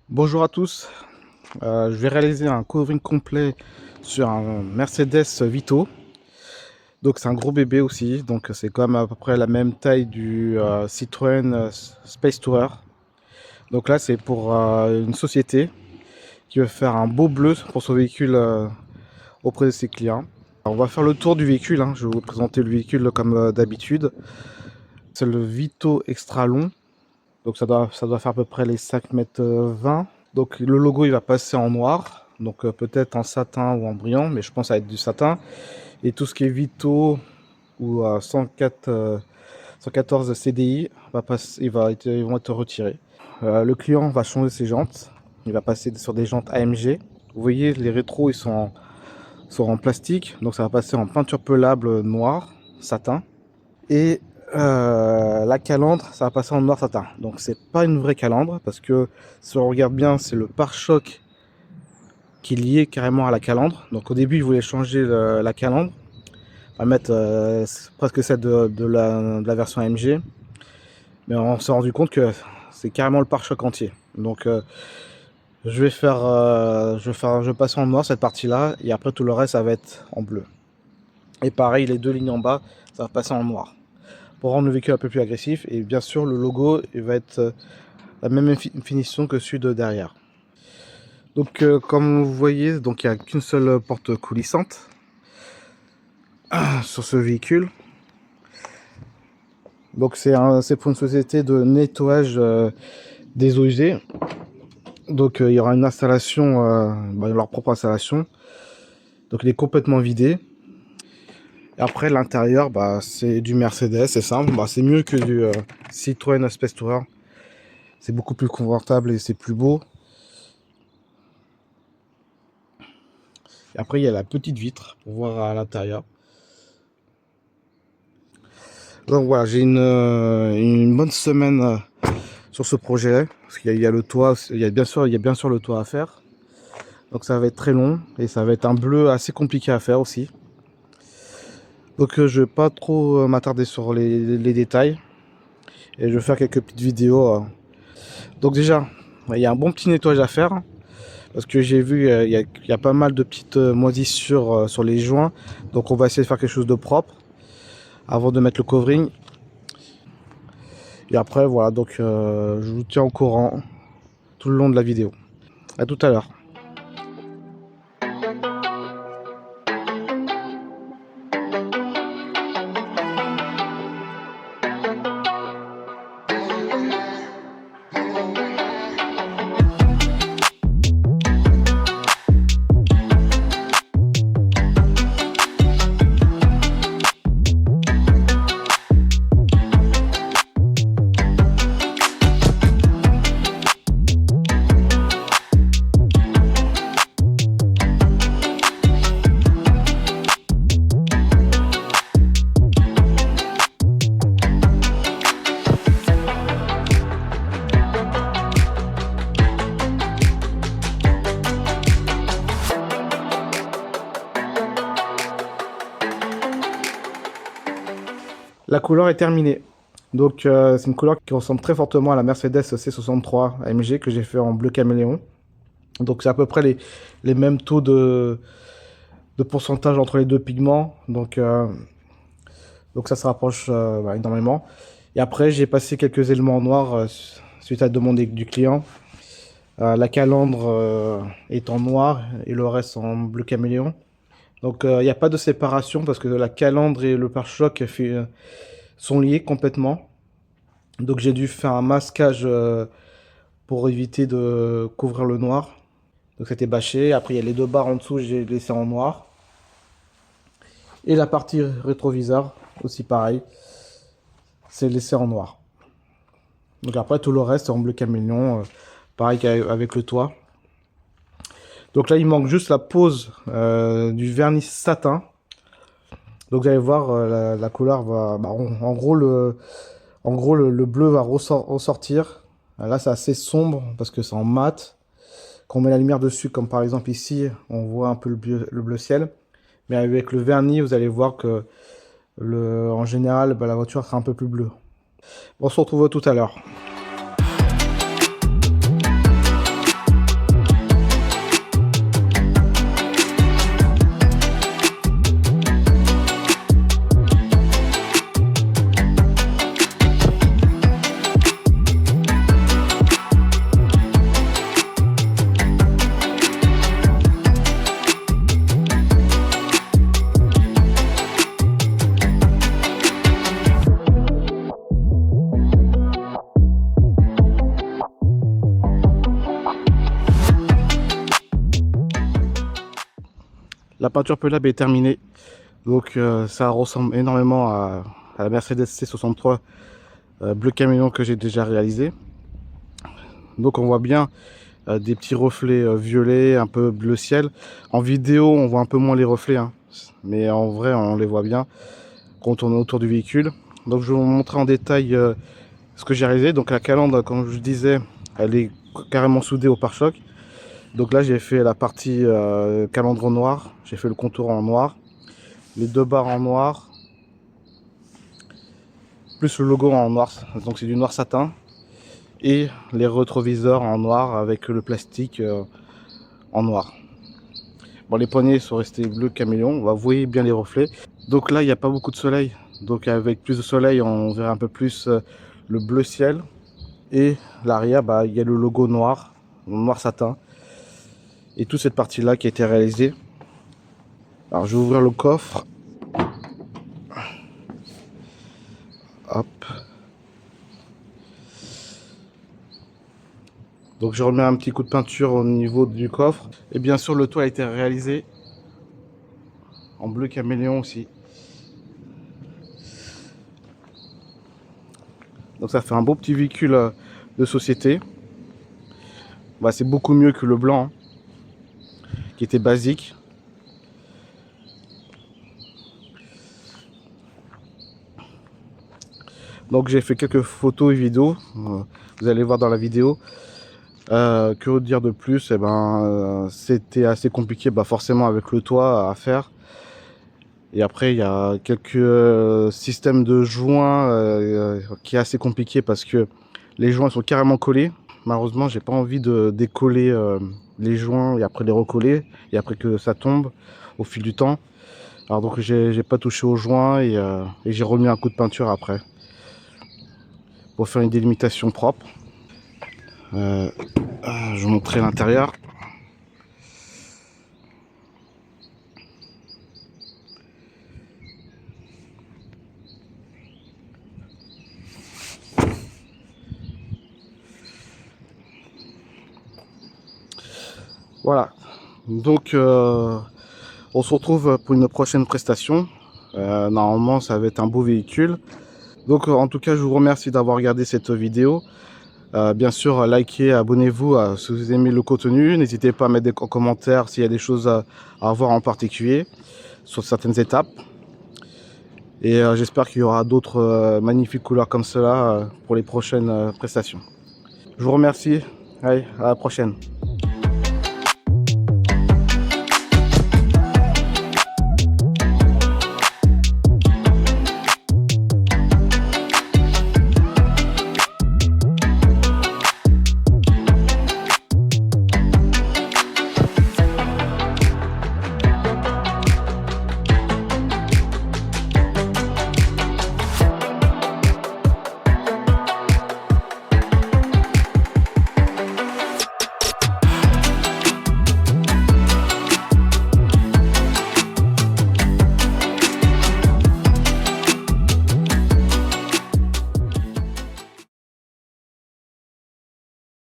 Bonjour à tous, je vais réaliser un covering complet sur un Mercedes Vito. Donc c'est un gros bébé aussi, donc c'est quand même à peu près la même taille du Citroën Space Tourer. Donc là c'est pour une société qui veut faire un beau bleu pour son véhicule auprès de ses clients. Alors, on va faire le tour du véhicule, hein. Je vais vous présenter le véhicule comme d'habitude. C'est le Vito Extra Long, donc ça doit faire à peu près les 5,20 m. Donc le logo il va passer en noir, donc peut-être en satin ou en brillant, mais je pense à être du satin. Et tout ce qui est Vito ou 114 CDI va passer, ils vont être retirés. Le client va changer ses jantes, il va passer sur des jantes AMG. Vous voyez les rétros sont en plastique, donc ça va passer en peinture pelable noire, satin. Et la calandre, ça va passer en noir satin. Donc c'est pas une vraie calandre parce que si on regarde bien, c'est le pare-choc qui est lié carrément à la calandre. Donc au début, ils voulaient changer la calandre, à mettre presque celle de la version AMG, mais on s'est rendu compte que c'est carrément le pare-choc entier. Donc je vais passer en noir cette partie-là et après tout le reste, ça va être en bleu. Et pareil, les deux lignes en bas, ça va passer en noir pour rendre le véhicule un peu plus agressif. Et bien sûr, le logo il va être la même finition que celui de derrière. Donc comme vous voyez, donc il n'y a qu'une seule porte coulissante sur ce véhicule. Donc c'est pour une société de nettoyage des eaux usées. Donc il y aura une installation, leur propre installation. Donc il est complètement vidé. Et après l'intérieur, c'est du Mercedes, c'est simple. C'est mieux que du Citroën Space Tourer. C'est beaucoup plus confortable et c'est plus beau. Et après il y a la petite vitre pour voir à l'intérieur. Donc voilà, j'ai une bonne semaine sur ce projet, parce qu'il y a le toit, il y a bien sûr le toit à faire. Donc ça va être très long et ça va être un bleu assez compliqué à faire aussi. Donc je vais pas trop m'attarder sur les détails et je vais faire quelques petites vidéos. Donc déjà, il y a un bon petit nettoyage à faire parce que j'ai vu il y a pas mal de petites moisissures sur les joints. Donc on va essayer de faire quelque chose de propre avant de mettre le covering. Et après voilà, donc je vous tiens au courant tout le long de la vidéo. À tout à l'heure. La couleur est terminée. Donc c'est une couleur qui ressemble très fortement à la Mercedes C63 AMG que j'ai fait en bleu caméléon. Donc c'est à peu près les mêmes taux de pourcentage entre les deux pigments. Donc ça se rapproche énormément. Et après j'ai passé quelques éléments en noir suite à la demande du client. La calandre est en noir et le reste en bleu caméléon. Donc il n'y a pas de séparation parce que la calandre et le pare-choc sont liés complètement. Donc j'ai dû faire un masquage pour éviter de couvrir le noir. Donc c'était bâché. Après il y a les deux barres en dessous, j'ai laissé en noir. Et la partie rétroviseur, aussi pareil, c'est laissé en noir. Donc après tout le reste est en bleu caméléon, pareil qu'avec le toit. Donc là il manque juste la pose du vernis satin. Donc vous allez voir la couleur va... en gros le bleu va ressortir. Là c'est assez sombre parce que c'est en mat. Quand on met la lumière dessus, comme par exemple ici, on voit un peu le bleu ciel. Mais avec le vernis, vous allez voir que en général, la voiture sera un peu plus bleue. On se retrouve tout à l'heure. La peinture Pelab est terminée. Donc ça ressemble énormément à la Mercedes C63 bleu caméléon que j'ai déjà réalisé. Donc on voit bien des petits reflets violets, un peu bleu ciel. En vidéo, on voit un peu moins les reflets, hein, mais en vrai, on les voit bien quand on est autour du véhicule. Donc je vais vous montrer en détail ce que j'ai réalisé. Donc la calandre, comme je disais, elle est carrément soudée au pare-choc. Donc là, j'ai fait la partie calandre noir. J'ai fait le contour en noir, les deux barres en noir, plus le logo en noir. Donc c'est du noir satin. Et les rétroviseurs en noir avec le plastique en noir. Bon, les poignées sont restés bleu caméléon, vous voyez bien les reflets. Donc là, il n'y a pas beaucoup de soleil. Donc avec plus de soleil, on verra un peu plus le bleu ciel. Et l'arrière, bah, il y a le logo noir, noir satin. Et toute cette partie-là qui a été réalisée. Alors je vais ouvrir le coffre. Hop. Donc je remets un petit coup de peinture au niveau du coffre. Et bien sûr, le toit a été réalisé en bleu caméléon aussi. Donc ça fait un beau petit véhicule de société. Bah, c'est beaucoup mieux que le blanc, hein, qui était basique. Donc j'ai fait quelques photos et vidéos. Vous allez voir dans la vidéo. Que dire de plus? Eh ben, c'était assez compliqué, bah, forcément avec le toit à faire. Et après, il y a quelques systèmes de joints qui est assez compliqué parce que les joints sont carrément collés. Malheureusement, j'ai pas envie de décoller les joints et après les recoller et après que ça tombe au fil du temps. Alors donc j'ai pas touché aux joints et j'ai remis un coup de peinture après pour faire une délimitation propre. Je vais vous montrer l'intérieur. Voilà, donc on se retrouve pour une prochaine prestation. Normalement ça va être un beau véhicule. Donc en tout cas je vous remercie d'avoir regardé cette vidéo. Bien sûr likez, abonnez-vous si vous aimez le contenu. N'hésitez pas à mettre des commentaires s'il y a des choses à voir en particulier sur certaines étapes. Et j'espère qu'il y aura d'autres magnifiques couleurs comme cela pour les prochaines prestations. Je vous remercie, allez, à la prochaine.